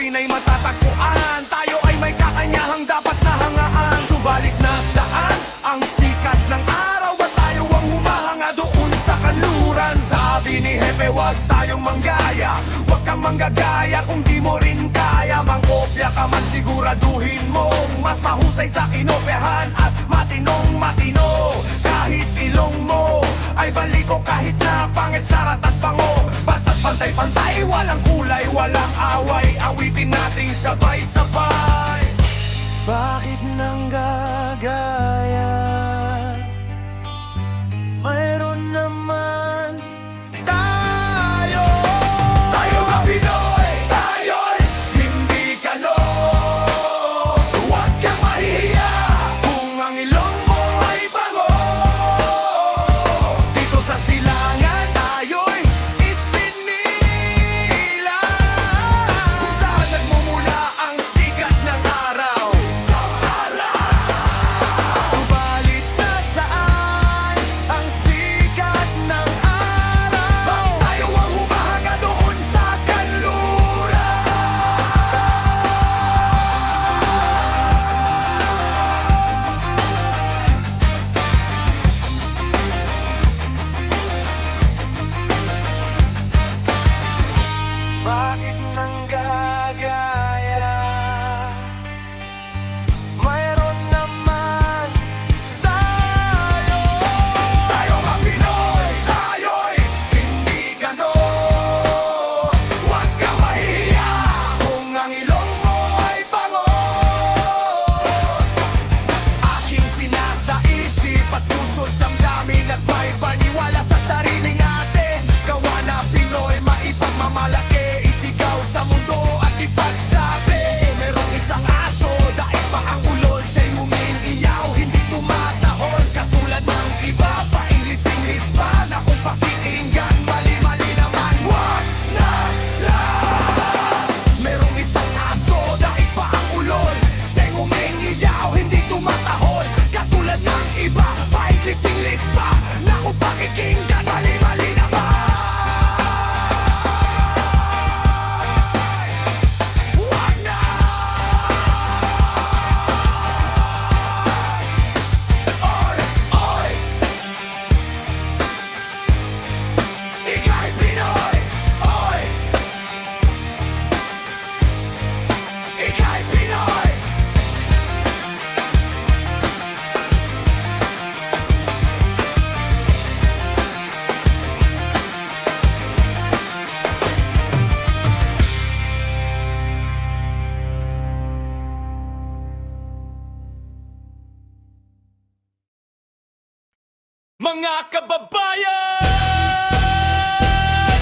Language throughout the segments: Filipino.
hanapin ay matatagpuan. Tayo ay may kakanyahang dapat na hangaan. Subalit nasaan ang sikat ng araw at tayo ang humahanga doon sa kanluran. Sabi ni Hepe, wag tayong manggaya, wag kang manggagaya kung di mo rin kaya. Mangkopya ka man, siguraduhin mong mas mahusay sa kinopyahan at matinong matino. Kahit ilong mo ay baliko, kahit na pangit, sarat at pango, basta't pantay-pantay, walang kulay, walang away. Awitin nating sabay-sabay. Bakit nang gagaya? Mayroon naman tayo. Tayo mga Pinoy, tayo'y hindi kano. Huwag kang mahihiya kung ang ilong mo ay bango. Dito sa silangan tayo'y isinilang, kung saan nagmumula ang sikat ng araw. Subalit nasaan ang sikat ng araw? Bakit tayo ang humahanga doon sa kanluran? Bakit nang gagaya? Mayroon naman tayo. Tayo mga Pinoy, tayo'y hindi gano. Huwag kang mahihiya kung ang ilong mo ay bango. Aking sinasaisip at puso't damdamin at may paniwala sa sariling atin. Gawa na Pinoy, maipagmamalaki, isigaw sa mundo at ipagsabi. Merong isang aso, daig pa ang ulol, siya'y umiiyaw, hindi tumatahol. Katulad ng iba, pailis-ilis pa na kung pakikinggan, mali-mali naman. Wag na lang. Merong isang aso, daig pa ang ulol, siya'y umiiyaw, hindi tumatahol. Katulad ng iba, pailis-ilis pa na kung pakikinggan, mali-mali naman. Wag na. Oy, oy. Ika'y Pinoy. Oy. Ika'y Pinoy. Mga kababayan!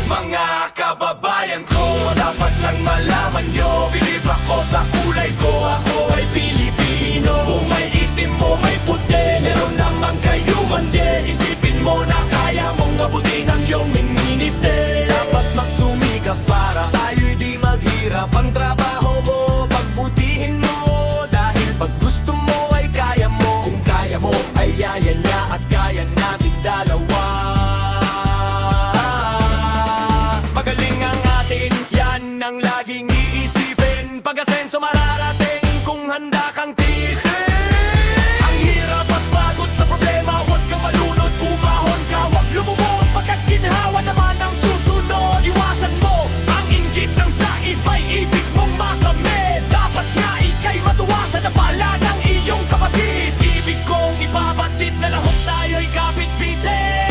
Mga kababayan ko, dapat lang malaman nyo, bilib ako sa kulay ko, ako ay Pilipino. Kung may itim mo, may puti, meron naman kayo mandi. Isipin mo na kaya mong abutin ang iyong minimite. Dapat magsumikap para tayo'y di maghirap. Ang trabaho mo, pagbutihin mo, dahil pag gusto mo ay kaya mo. Kung kaya mo ay yaya niya at kaya natin dalawa. Magaling ang atin, yan ang laging iisipin. Pag-asenso mararating kung handa kang tiisin. Ang hirap at pagod sa problema, huwag ka malunod, bumahon ka, huwag lumubog. Pagkat ginhawa naman ang susunod, iwasan mo ang inggit ng sa iba'y ibig mong makamit. Dapat nga ika'y matuwa sa napala ng iyong kapatid. Ibig kong ipabatid na lahat tayo'y kapit-bisig.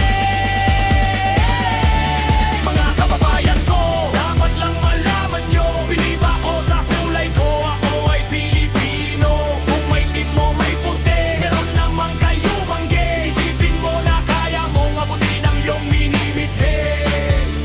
Mga kababayan ko, dapat lang malaman nyo, bilib ako sa kulay ko, ako ay Pilipino. Kung may tip mo, may puti, meron naman kayo mangge. Isipin mo na kaya mong abutin ang iyong minimite.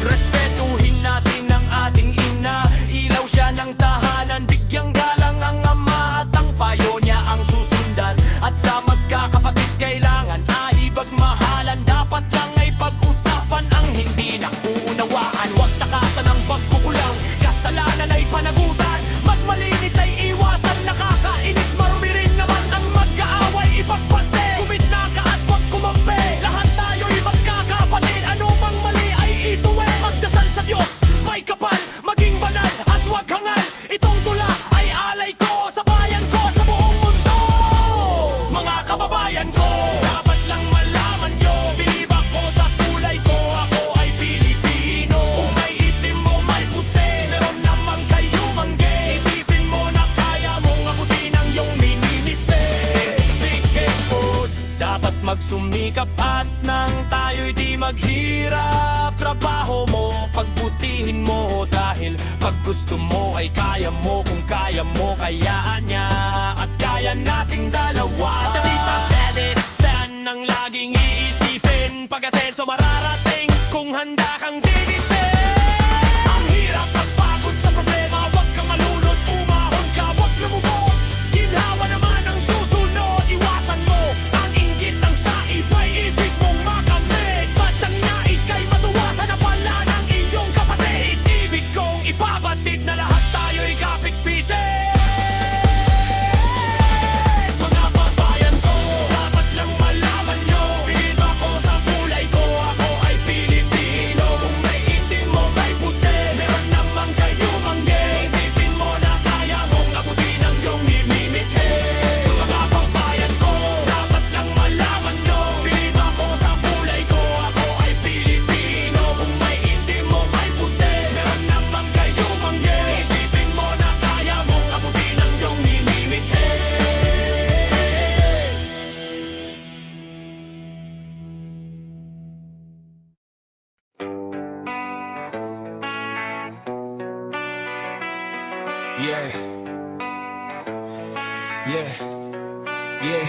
Respetuhin natin ang ating ina, ilaw siya ng tahanan, bigyang galang ang ama at ang payo niya ang susundan. At sa magkakapatid kailangan ay pagmahalan, dapat lang ay pag-usapan ang hindi nakuunawaan. Huwag takasan ang pagkukulang, kasalanan ay panagutan. Magmalinis ay iwasan, nakakainis, marumi rin naman ang mag-aaway, ipagpante. Kumitna ka at huwag kumampi, lahat tayo'y magkakapatid. Ano mang mali ay ituwi, magdasal sa Diyos, may kapal, maging banal at huwag hangal. Itong sumikap at nang tayo'y di maghirap. Trabaho mo, pagbutihin mo, dahil pag gusto mo ay kaya mo. Kung kaya mo, kayaan niya at kaya nating dalawa. Dali pag-edit, yan ang laging iisipin. Pag-asenso mararating kung handa kang dinitin. Ang hirap at pagod sa problema, wag kang malunod, umahon ka, wag lumubog. Ginhawa naman ang susunod, iwasan mo ang inggit ng sa iba'y ibig mong makamit. Batang na ika'y matuwasan na pala ng iyong kapatid. Ibig kong ipabatid na lahat tayo'y kapit-pisik. Mga babayan ko, dapat lang malaman nyo, bilib ako sa kulay ko, ako ay Pilipino. Kung may itim mo may puti, meron naman kayo mangge. Isipin mo na kaya mong abutin ang iyong nimimiti. Mga babayan ko, dapat lang malaman nyo, bilib ako sa kulay ko, ako ay Pilipino. Kung may itim mo may puti, meron naman kayo mangge. Isipin mo na kaya mong abutin ang iyong nimimiti. Yeah. Yeah. Yeah.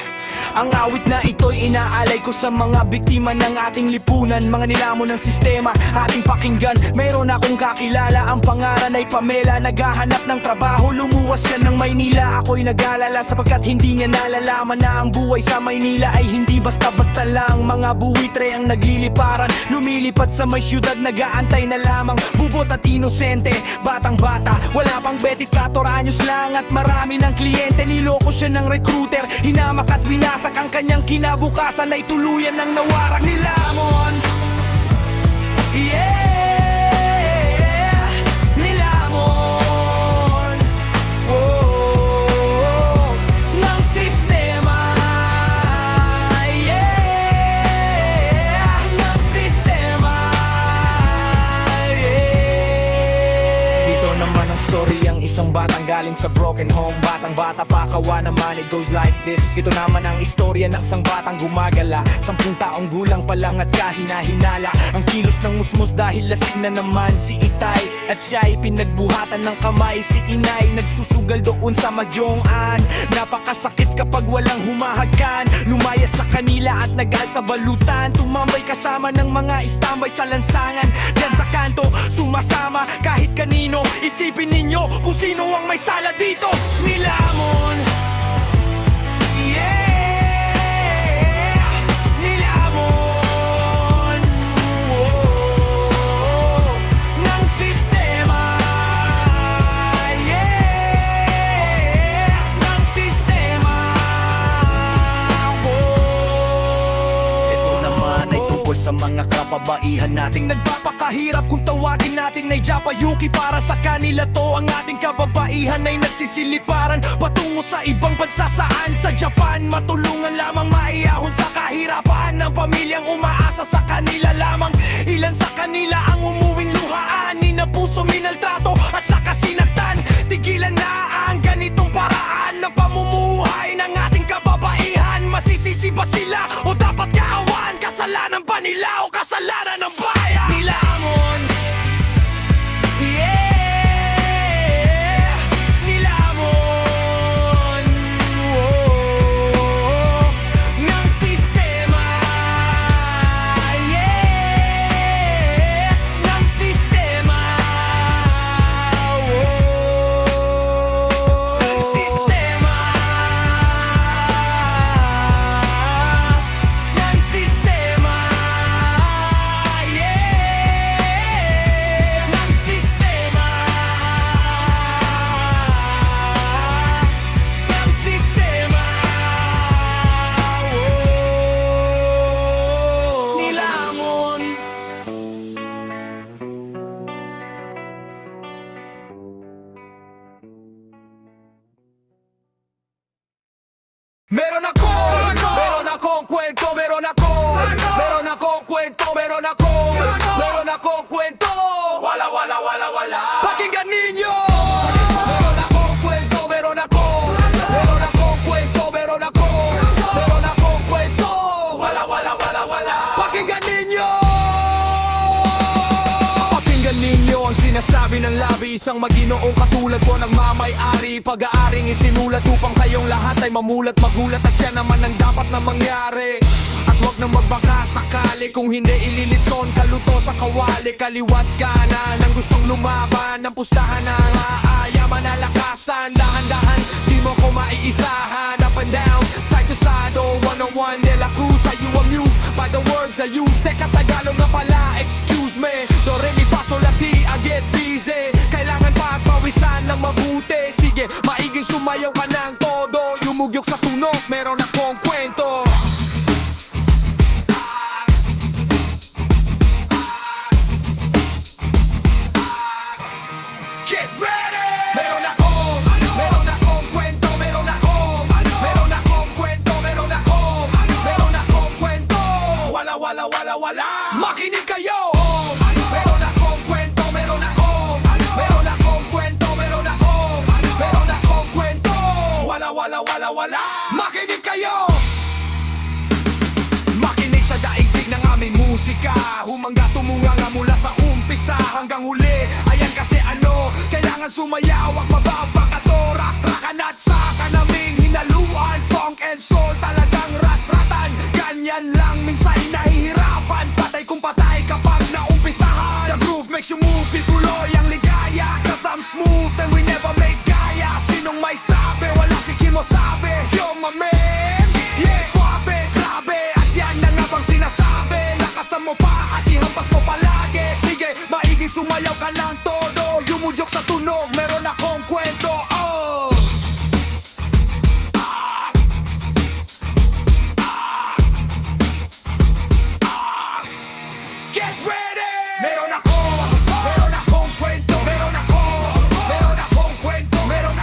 Ang awit na ito'y inaalay ko sa mga biktima ng ating lipunan. Mga nilamon ng sistema, ating pakinggan. Meron akong kakilala, ang pangalan ay Pamela. Naghahanap ng trabaho, lumuwas siya ng Maynila. Ako'y nag-alala sapagkat hindi niya nalalaman na ang buhay sa Maynila ay hindi basta-basta lang. Mga buwitre ang nagliliparan, lumilipat sa may syudad, nag-aantay na lamang. Bubot at inosente, batang-bata, wala pang 24 anyos lang at marami ng kliyente. Niloko siya ng recruiter, hinamak at binasak ang kanyang kinabukasan ay tuluyan ng nawarang nilamon. Yeah, nilamon. Oh, ng sistema. Yeah, ng sistema. Yeah. Dito naman ang story, ang isang batang galing sa broken home. Batang bata pa kawa naman, it goes like this. Ito naman ang istorya ng isang batang gumagala, 10 taong gulang pa lang at kahina-hinala. Ang kilos ng musmos dahil lasing na naman si Itay, at siya'y pinagbuhatan ng kamay. Si Inay nagsusugal doon sa Madyongan. Napakasakit kapag walang humahagkan. Lumaya sa kanila at nagal sa balutan. Tumambay kasama ng mga istambay sa lansangan. Diyan sa kanto, sumasama kahit kanino. Isipin ninyo kung sino ang may sala dito. Nilamon. Yeah, nilamon. Oh, ng sistema. Yeah, ng sistema. Oh. Ito naman ay tungkol sa mga kapabaihan nating nagpapakahirap. Kung tawagin natin ay Japayuki, para sa kanila to ang ating kababaihan ay nagsisiliparan patungo sa ibang bansa. Saan? Sa Japan. Matulungan lamang maiahon sa kahirapan ng pamilyang umaasa sa kanila lamang. Ilan sa kanila ang umuwing luhaan, ninapuso, minaltrato at saka sinaktan. Tigilan na ang ganitong paraan ng pamumuhay ng ating kababaihan. Masisisi ba sila o dapat kaawan? Kasalanan ba nila o kasalanan ng bayan? Nilamon. Yeah, nilamon. Oh, ng sistema. Yeah, ng sistema. Oh, ng sistema. Ng sistema. Yeah, ng sistema. Ng sistema. Oh, nilamon. Meron akong kwento, meron akong kwento, meron akong kwento. Wala. Pakinggan ninyo. Meron akong kwento, meron akong kwento, meron akong kwento. Wala. Isang maginoong katulad ko nagmamay-ari, pag-aaring isinulat upang kayong lahat ay mamulat magulat. At siya naman ang dapat na mangyari. At wag na magbaka sakali, kung hindi ililitson kaluto sa kawali. Kaliwat kanan ang gustong lumaban, ng pustahan na aaya manalakasan. Dahan-dahan, di mo ko maiisahan. Up and down, side to side, oh one-on-one de la Cruz. Are you amused by the words I use? Teka, Tagalog na pala, excuse me. Do, re, mi, fa, sol, la, ti, I get busy. Kailangan pagpawisan ng mabuti. Sige, maiging sumayaw ka ng todo. Yumugyok sa tunog, meron akong kwento. Get ready! Meron akong kwento, meron akong kwento, meron akong kwento. Wala, wala, wala, wala. Makinig kayo! Meron akong kwento, meron akong kwento, meron akong kwento. Wala, wala, wala, wala. Makinig kayo! Makinig sa daigdig ng aming musika. Humangga tumunga nga mula sa umpisa hanggang huli. Ayan kasi ano, kailangan sumayaw at mababakato. Rak-rakan at saka naming hinaluan. Funk and soul talagang rat-ratan. Ganyan lang minsan nahihirapan. Patay kung patay kapag naumpisahan. The groove makes you move, pituloy ang ligaya. Cause I'm smooth and we never make gaya. Sinong may sabi, wala si Kimo sabi. Yo my man, yeah, swabe, grabe. At yan na nga bang sinasabi. Lakasan mo pa at ihampas mo palagi. Sige, maiging sumayaw ka ng todo. Yumudyok sa tunog, meron akong kwento, oh. Get ready! Meron akong kwento, meron akong kwento, meron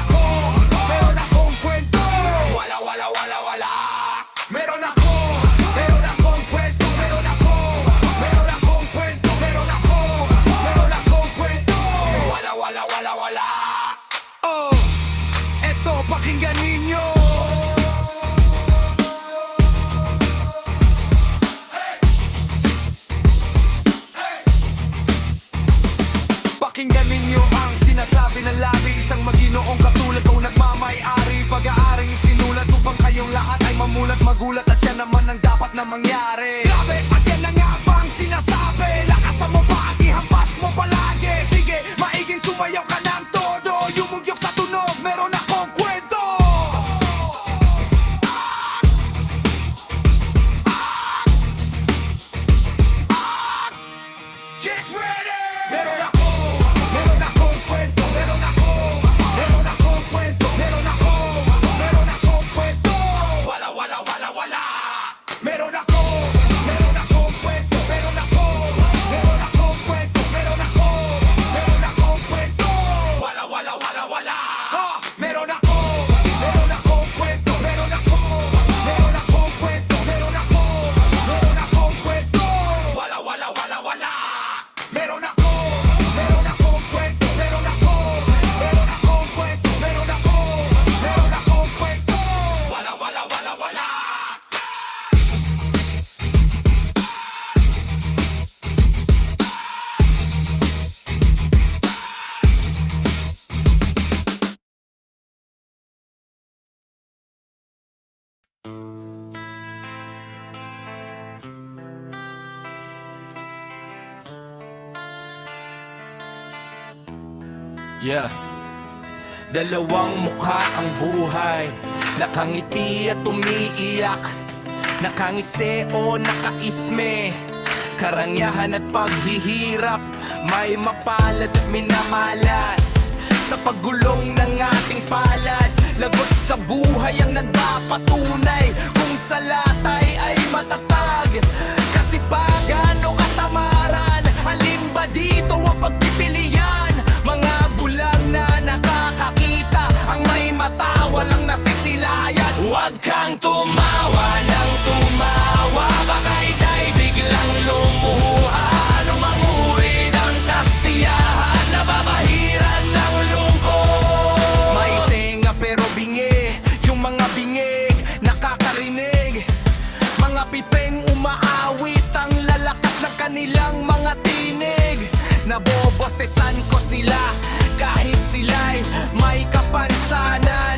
akong kwento. Wala, wala, wala, wala. Meron akong kwento, meron akong kwento, meron akong kwento. Wala, wala, wala, wala. Oh, eto pakinggan ninyo. Pakinggan ninyo ang sinasabi ng labi. Isang maginoong katulad kong nagmamay-ari, pag-aaring isinulat upang kayong lahat ay mamulat magulat. At siya naman ang dapat na mangyari. Grabe, at yan na nga bang sinasabi. Lakasan mo pa at ihampas mo palagi. Sige, maiging sumayaw ka ng todo. Yumugyok sa tunog, meron akong kwento. Get ready! Meron akong kwento, meron akong kwento, meron akong kwento. Wala, wala, wala, wala. Meron akong kwento, meron akong kwento, meron akong kwento. Wala, wala, wala, wala. Ha! Meron akong kwento, meron akong kwento, meron akong kwento. Wala, wala, wala, wala. Meron akong kwento, meron akong kwento, meron akong kwento. Wala, wala, wala, wala. Yeah. Dalawang mukha ang buhay, nakangiti at umiiyak, nakangisi o nakaisme. Karangyaan at paghihirap, may mapalad at minamalas. Sa paggulong ng ating palad, lagot sa buhay ang nagpapatunay kung sa latay ay matatag. Kasipagan o katamaran, alin ba dito ang pagpipilian? Mga bulag na nakakakita, ang may mata walang nasisilayan. Huwag kang tumawa ng tumawa, baka ika'y biglang lumuha. Lumanguwi ng kasiyahan, nababahiran ng lungkot. May tenga pero bingi, yung mga bingig nakakarinig. Mga pipeng umaawit, ang lalakas ng kanilang mga tinig. Nabobosesan ko sila kahit sila'y may kapansanan.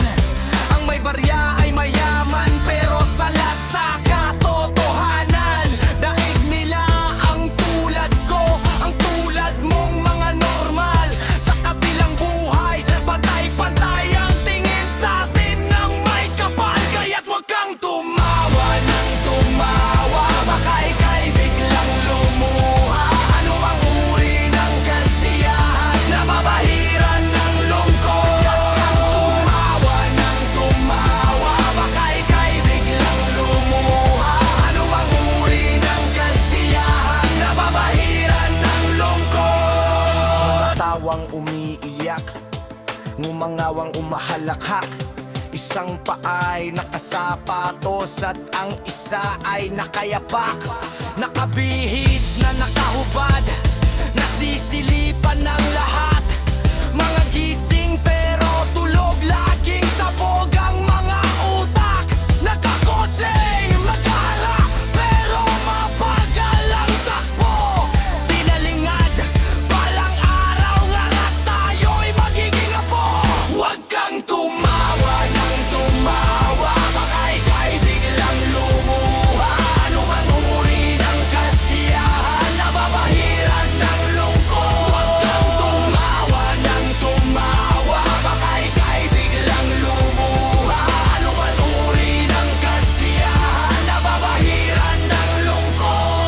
Ang may barya ay mayaman, pero salat sa katotohanan. Daig nila ang tulad ko, ang tulad mong mga normal. Sa kabilang buhay, pantay-pantay ang tingin sa atin ng may kapal. Kaya't huwag kang tumawa ng tumawa, baka ika'y biglang lumuha. Ano ang uri ng kasiyahan na mabahiran ng lungkot? Huwag kang tumawa ng tumawa, baka ika'y biglang lumuha. Ano ang uri ng kasiyahan na mabahiran ng lungkot? Tawang umiiyak, ngumangawang umahalakhak. Isang paay nakasapatos at ang isa ay nakayapak. Nakabihis na nakahubad, nasisilipan ng lahat. Mga gising pero tulog, laging sabog ang mga utak. Nakakotseng nakaharap pero mabagal ang takbo. Tinalingad, balang araw ngarat tayo'y magiging apo. Huwag kang tumawa ng tumawa, baka ika'y biglang lumuha. Ano man uri ng kasiyahan na babahiran ng lungkot? Huwag kang tumawa ng tumawa, baka ika'y biglang lumuha. Ano man uri ng kasiyahan na babahiran ng lungkot?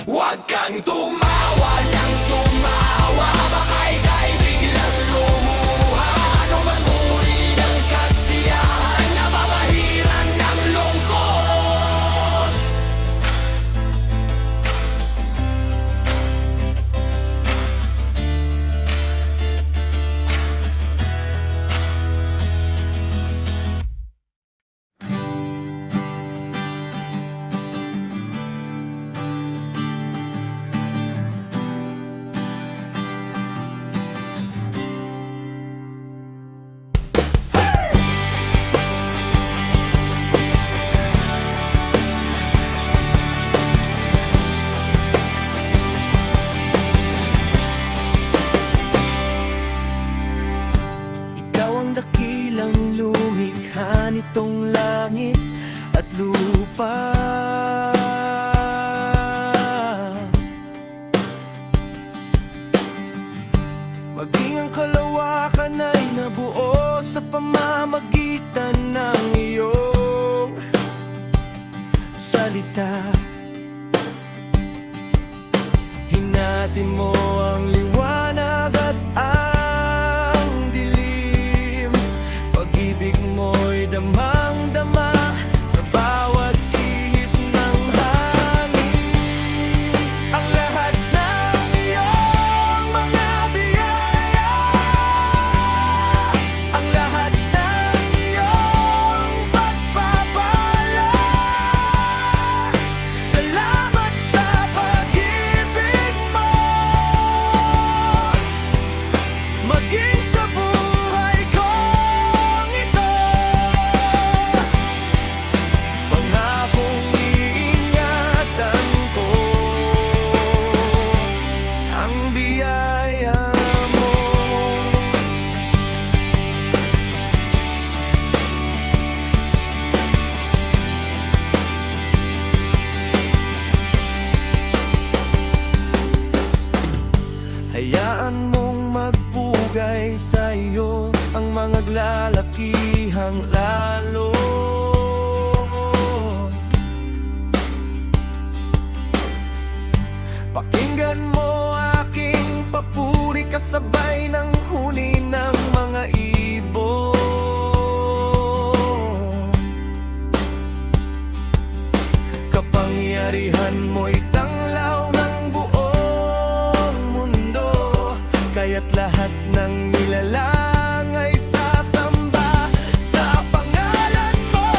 Huwag kang tumawa ng tumawa, baka ika'y biglang lumuha. Ano man uri ng kasiyahan na babahiran ng lungkot? Ikaw ang dakilang lumikha nitong langit at lupa. Maging ang kalawakan ay nabuo sa pamamagitan ng iyong salita. Hinati mo ang liwanag at ang dilim. Pag-ibig mo'y damang-dama sa bawat ihip ng hangin. Ang lahat ng iyong mga biyaya, ang lahat ng iyong pagpapala. Salamat sa pag-ibig mo, maging sa buhay kong ito. Pangakong iingatan ko ang biyaya mo. Hayaan mong magbugay sa iyo ang mga lalakihang lalo. Pakinggan mo aking papuri kasabay ng huni ng mga ibon. Kapangyarihan mo'y tanglaw ng buong mundo, kaya't lahat ng nilalang ay sasamba sa pangalan mo.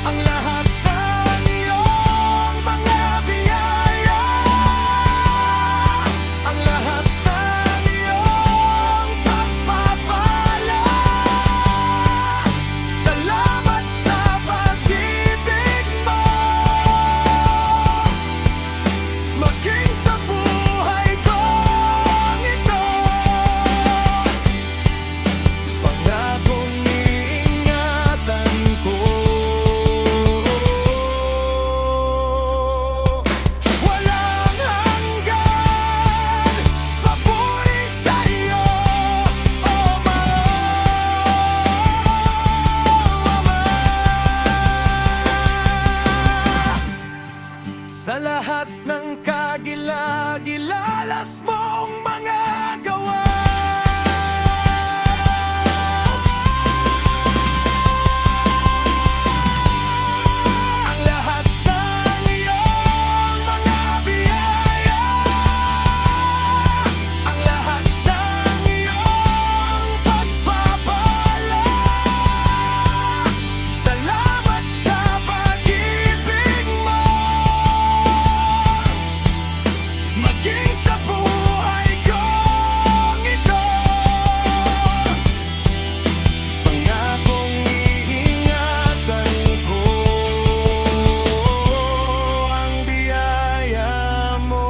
Ang lahat ng iyong lahat ng kagilagilalas mong mga gawa. Ang lahat ng iyong mga biyaya, ang lahat ng iyong pagpapala. Salamat sa pag-ibig mo, maging sa buhay kong ito. Pangakong iingatan ko ang biyaya mo.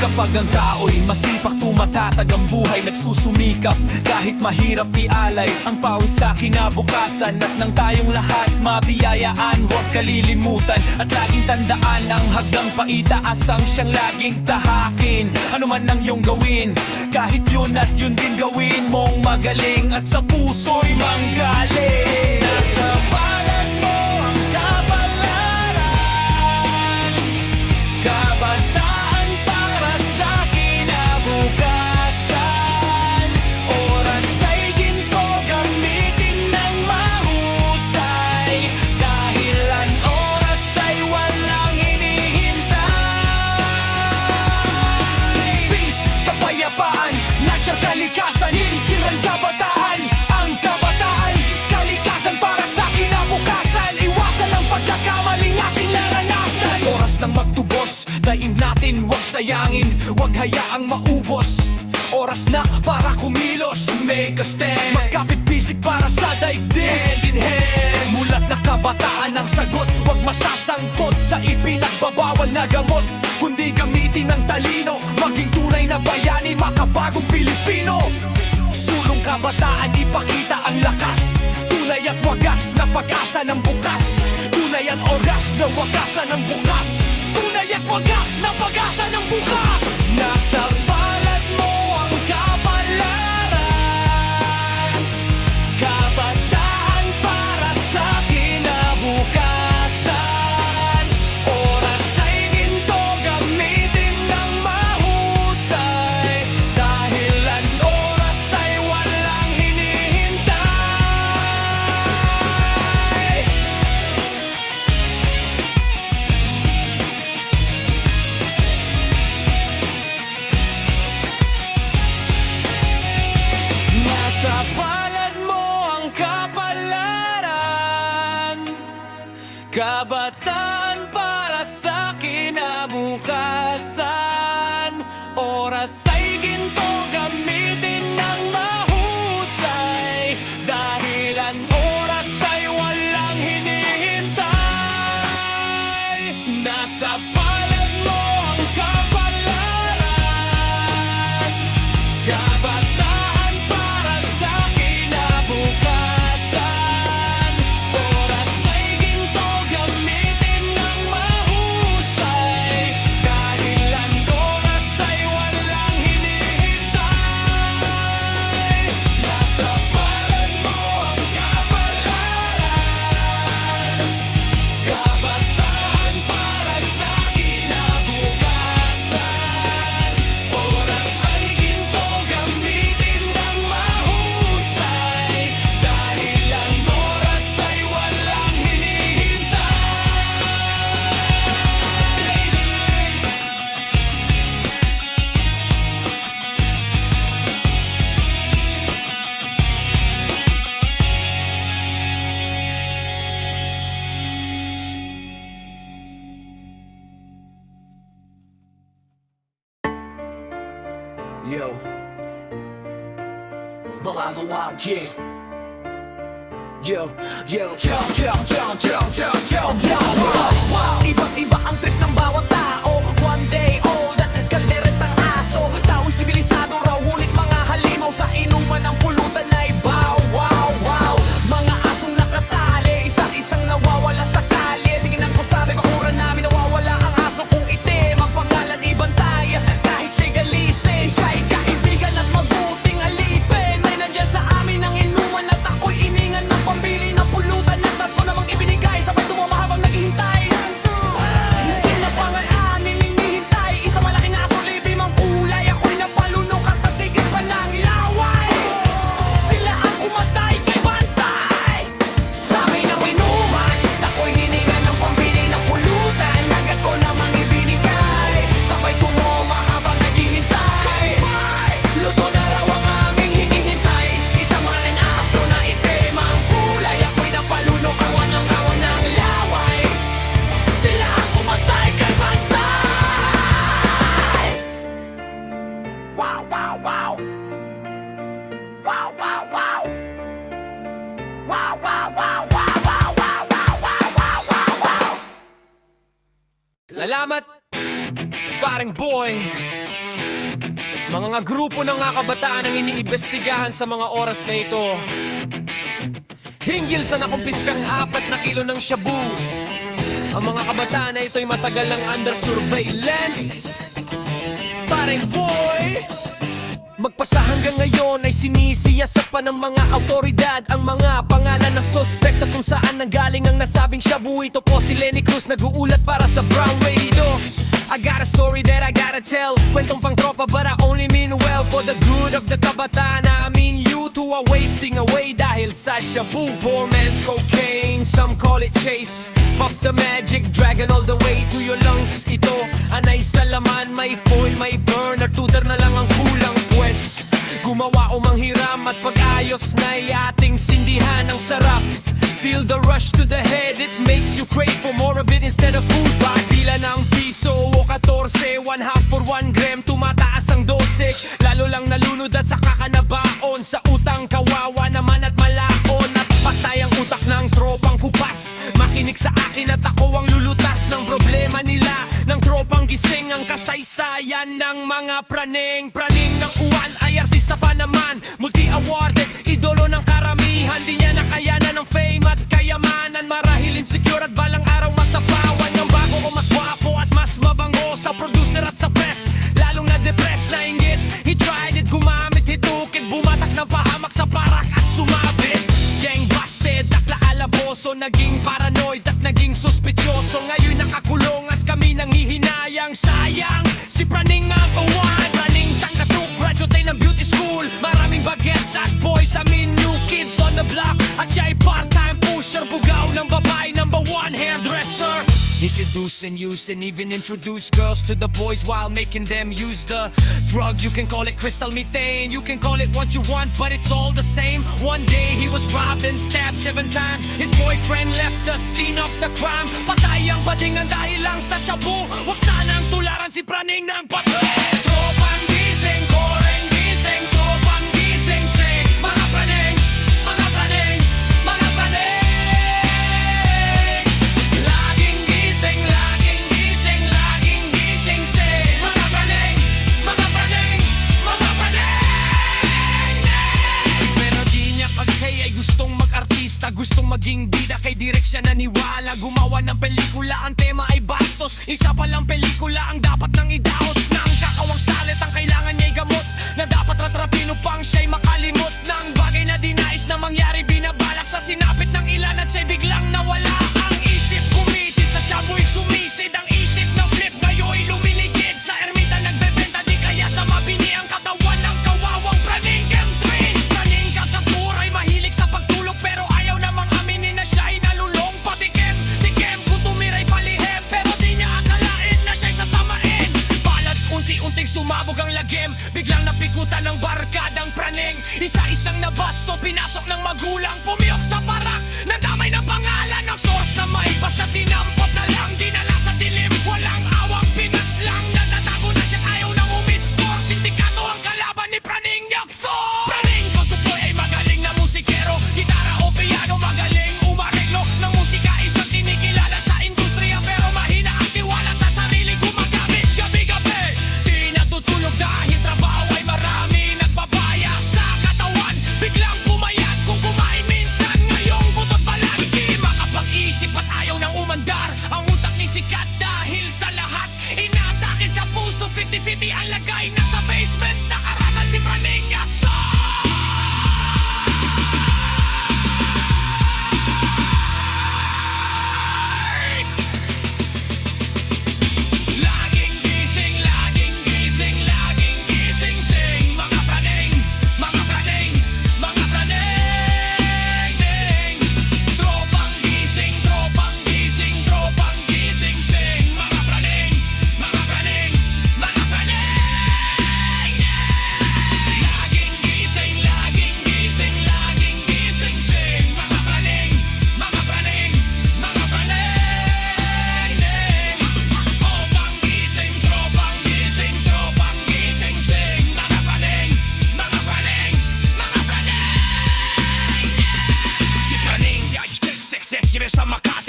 Kapag ang tao'y masipag, tumatatag ang buhay, nagsusumikap kahit mahirap ialay ang pawis sa kinabukasan. At nang tayong lahat mabiyayaan, huwag kalilimutan at laging tandaan ang hanggang paitaas ang siyang laging tahakin. Ano man ang iyong gawin, kahit yun at yun din gawin mong magaling at sa puso'y manggaling. Nasa palad mo ang kapalaran, kabataan para sa kinabukasan. Oras ay ginto, gamitin ng mahusay, dahil ang oras ay walang hinihintay. Peace, kapayapaan, nature, kalikasan, hinikiran kabataan. Ang kabataan, kalikasan para sa kinabukasan. Iwasan ang pagkakamaling ating naranasan. Oras ng magtubos, daim natin huwag sayangin, huwag hayaang maubos. Oras na para kumilos, make a stand, magkapit-bisig para sa daigdig. Hand in hand, mulat na kabataan ang sagot, huwag masasangkot sa ipinagbabawal na gamot, kundi gamitin ang talino, maging tunay na bayani, makabagong Pilipino. Sulong kabataan, ipakita ang lakas, tunay at wagas na pag-asa ng bukas. Tunay ang oras na wagasan ng bukas, tunay at wagas na pag-asa ng bukas. Nasa palad mo ang kapalaran, kabataan para sa kinabukasan. Oras ay ginto, gamitin ng mahusay, dahil ang oras ay walang hinihintay. Nasa palad mo ang kapalaran, kabataan para sa kinabukasan. Oras ay ginto, gamitin ng mahusay, dahil ang oras ay walang hinihintay. Nasa palad mo ang kapalaran, kabataan para sa kinabukasan. Oras ay ginto, gamitin ng mahusay, dahil Yo mga kawag, yeah. Yo, yo, yo, yo, yo, yo, yo, yo, yo. Wow, iba't iba ang trip ng bawat tao. One day old at kalderetang aso. Tao'y sibilisado raw, ngunit mga halimaw sa inuman ng pulutan ay bow, wow, wow. Mga asong nakatali, isang nawawala sa kalye. Tingnan ko sa may bakuran namin, nawawala ang aso kung itim. Ang pangalan ibantay, kahit siya'y galisin. Siya'y kaibigan at mabuting alipin. May nandiyan sa amin ang inuman at ako'y iningan ng pambili ng pulutan. At ko namang ibinigay, sabay tumama habang naghihintay. Kinapangaan, hinihintay. Isang malaking aso, libim ang kulay. Ako'y napalunok at natigil pa ng laway. Sila ang kumatay kay Bantay. Sa amin ang inuman, ako'y hiningan ng pambili ng pulutan. Agad ko namang ibinigay, sabay tumama habang naghihintay. Luto na raw ang aming hinihintay. Isang malaking aso na itim ang kulay. Ako'y napalunok, awan ng laway. Sila ang kumatay kay Bantay. Wow, wow, wow. Wow, wow, wow. Wow, wow, wow, wow, wow, wow, wow, wow, wow, wow, wow. Lalamat, paring boy. Mga grupo ng mga kabataan ang iniimbestigahan sa mga oras na ito. Hinggil sa nakumpiskang 4 na kilo ng shabu. Ang mga kabataan na ito'y matagal ng under surveillance. Paring boy, magpasa hanggang ngayon ay sinisiyasat pa ng mga autoridad ang mga pangalan ng suspect sa kung saan nanggaling ang nasabing shabu. Ito po si Lenny Cruz, nag-uulat para sa Brown Radio. I got a story that I gotta tell. Kwentong pang tropa but I only mean well. For the good of the kabataan, I mean you two are wasting away dahil sa shabu. Poor man's cocaine, some call it chase. Puff the magic dragon all the way to your lungs. Ito, anay sa laman, may foil, may burn. Or tutor na lang ang kulang pues. Gumawa o manghiram at pag-ayos na'y ating sindihan. Ang sarap, feel the rush to the head. It makes you crave for more of it instead of food. Pagpila ng piso o 14, 1/2 for 1 gram. Tumataas ang dosage, lalo lang nalunod at saka ka nabaon. Sa utang kawawa naman at malaon. At patay ang utak ng tropang kupas. Makinig sa akin at ako ang lulutas ng problema nila. Ng tropang gising ang kasaysayan ng mga praning. Praning ng uwan ay artista pa naman, multi-awarded, idolo ng karamihan. Di niya nakayanan ng fame at kayamanan. Marahil insecure at balang araw masapawan. Ng bago ko mas gwapo at mas mabango sa producer at sa press. Lalong na-depress na inggit, he tried it, gumamit, hitukid, bumatak ng pahamak sa parak at sumabit. Gang busted, akla alaboso, naging paranoid at naging suspityoso. Ngayon nakakulong at kami nang hihinayang. Sayang, si Praning ang kawan. Praning tangkatuk, graduate ng beauty school. Maraming bagets at boys, I mean new kids on the block. At siya ay part-time pusher, bugaw ng babae, number 1 hairdresser. He seduced and used and even introduced girls to the boys while making them use the drug. You can call it crystal methane, you can call it what you want, but it's all the same. One day he was robbed and stabbed 7 times. His boyfriend left the scene of the crime. Patay ang badingan dahil lang sa shabu. Huwag sanang tularan si Praning ng patay. Tropang gising, koreng gising, tropang gising, sing. Mga Praning, mga Praning, mga Praning. Laging gising, laging gising, laging gising, sing. Mga Praning, mga Praning, mga Praning. Pero di niya kaghay ay gustong mag-artista, gustong maging bida, kay direk siya naniwala. Gumawa ng pelikula, ang tema ay bastos. Isa palang pelikula ang dapat nang idaos. Nang kakawang stalit ang kailangan niya'y gamot, na dapat ratratin upang siya'y makalimot ng bagay na dinais na mangyari. Binabalak sa sinapit ng ilan at siya'y biglang nawala. Ang isip kumitid, sa shabu'y sumisid. Ang isip na flip, ngayo'y lumiligid. Sa ermita nagbebenta, di kaya sa mabini ang katawan ng kawawang Praning M3. Praning kakaturay, mahilig sa pagtulog, pero ayaw namang aminin na siya'y nalulong. Patikim, tikim, kung tumiray palihim, pero di niya akalain na siya'y sasamain. Balad unti-unting sumabog ang lagim, biglang napikutan ng barkadang Praning. Isa-isang nabasto, pinasok ng magulang, pumiyok sa parak, nadamay ng pangalan ng source na may basta dinampot na lang, dinala sa dilim. Walang awang pinaslang, natatago na siya, ayaw nang umiskor. Sindikato ang kalaban.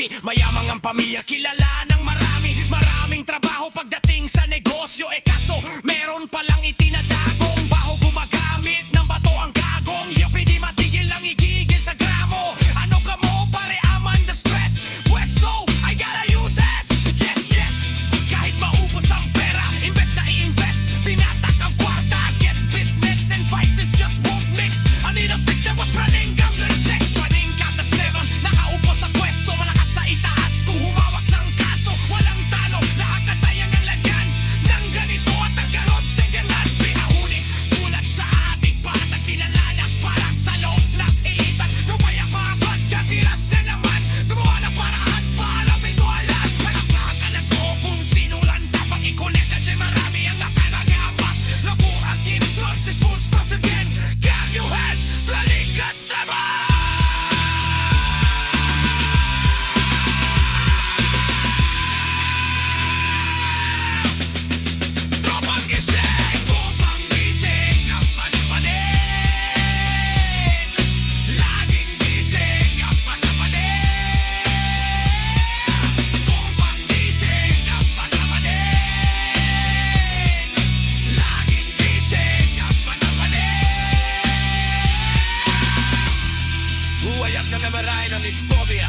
marami. Mayamang ang pamilya, kilala ng marami. Maraming trabaho pagdating sa negosyo. Kaso meron palang itinatagong baho. Gumagamit ng bato ang gagong. Yupi di matigil lang igigil sa gramo. Ano ka mo pare, I'm under stress. Pues so, I gotta use this. Yes, yes. Kahit maubos ang pera, invest na i-invest. Binatak ang kwarta, guess business and vices just won't mix. I need a fix that was running gambling sex. Running got at 7, nakaupo sa pwesto. Malakas sa itaas kung humawak ng kaso. Walang talo, lahat na tayang ang lagyan ng ganito at ang garot second hand. Pinahuli, tulad sa ating patag. Pinalanak parang sa loob ng iitan. Lumaya pa ba't katiras na naman? Gumawa na paraan, paalam ito alam. Nakakalat ko kung sinulan dapat i-connect. Kasi marami ang nakalagapak. Labo ang kinitron, si Spools once again. Gang you has, balikat sama. Tropang gising ang panapanin. Laging gising ang panapanin. Tropang gising ang panapanin. Laging gising ang panapanin. Huwayak na namarahin ang dysphoria.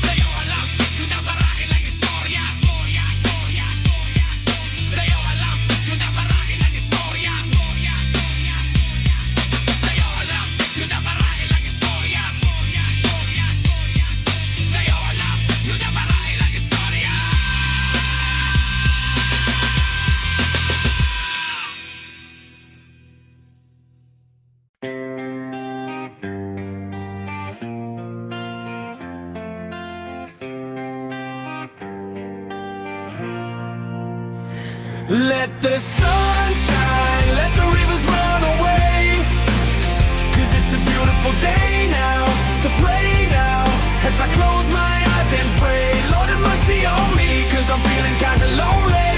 Dayo alam, yung namarahil ang istorya. Dayo alam, yung namarahil ang istorya. Dayo alam, yung namarahil ang istorya. Dayo alam, yung namarahil ang istorya. Let the sun shine, let the rivers run away. 'Cause it's a beautiful day now, to play now. As I close my eyes and pray, Lord have mercy on me. 'Cause I'm feeling kinda lonely.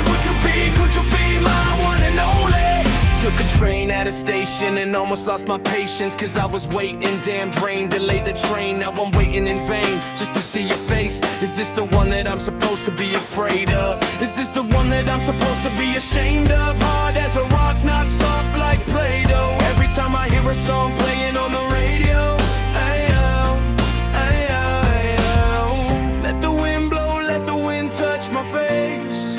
Could you be my one and only? Took a train at a station and almost lost my patience. 'Cause I was waiting, damn drain, delayed the train. Now I'm waiting in vain, just to see your face. Is this the one that I'm supposed to be afraid of? Is this the one that I'm supposed to be ashamed of? Hard as a rock, not soft like Play-Doh. Every time I hear a song playing on the radio, ayo, ayo, ayo. Let the wind blow, let the wind touch my face.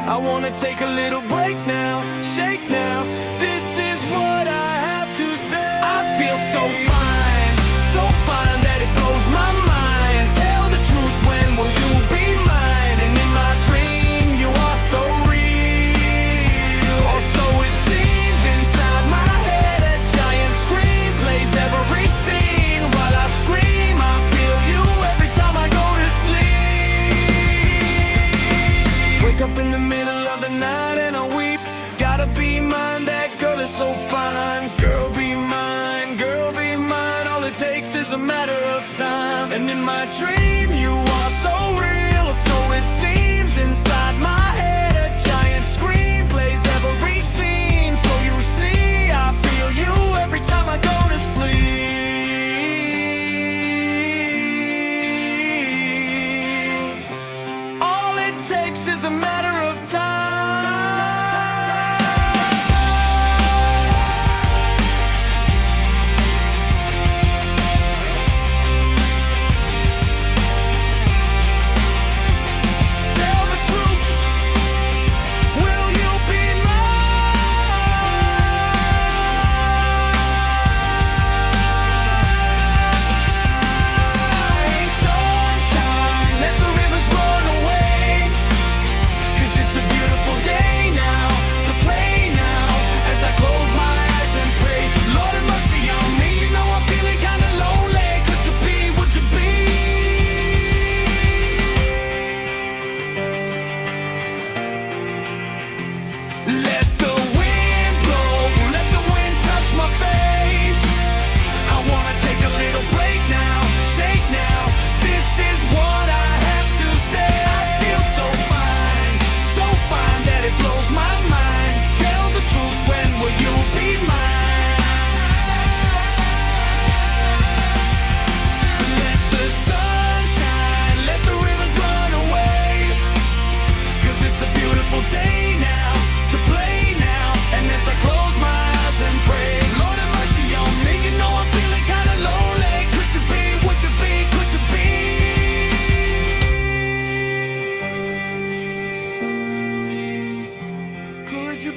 I wanna take a little break now, shake now. This is what I have to say. I feel so fine that it blows my mind. Tell the truth, when will you be mine? And in my dream, you are so real, or so it seems. Inside my head, a giant scream plays every scene. While I scream, I feel you every time I go to sleep. Wake up in the middle of the night and I weep. Gotta be mine, that girl is so fine. Girl, be mine, girl, be mine. All it takes is a matter of time. And in my dream, you are so real, so it seems. Inside my head, a giant scream plays every scene. So you see, I feel you every time I go to sleep. All it takes is a matter of time.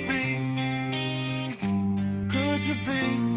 be? Could you be?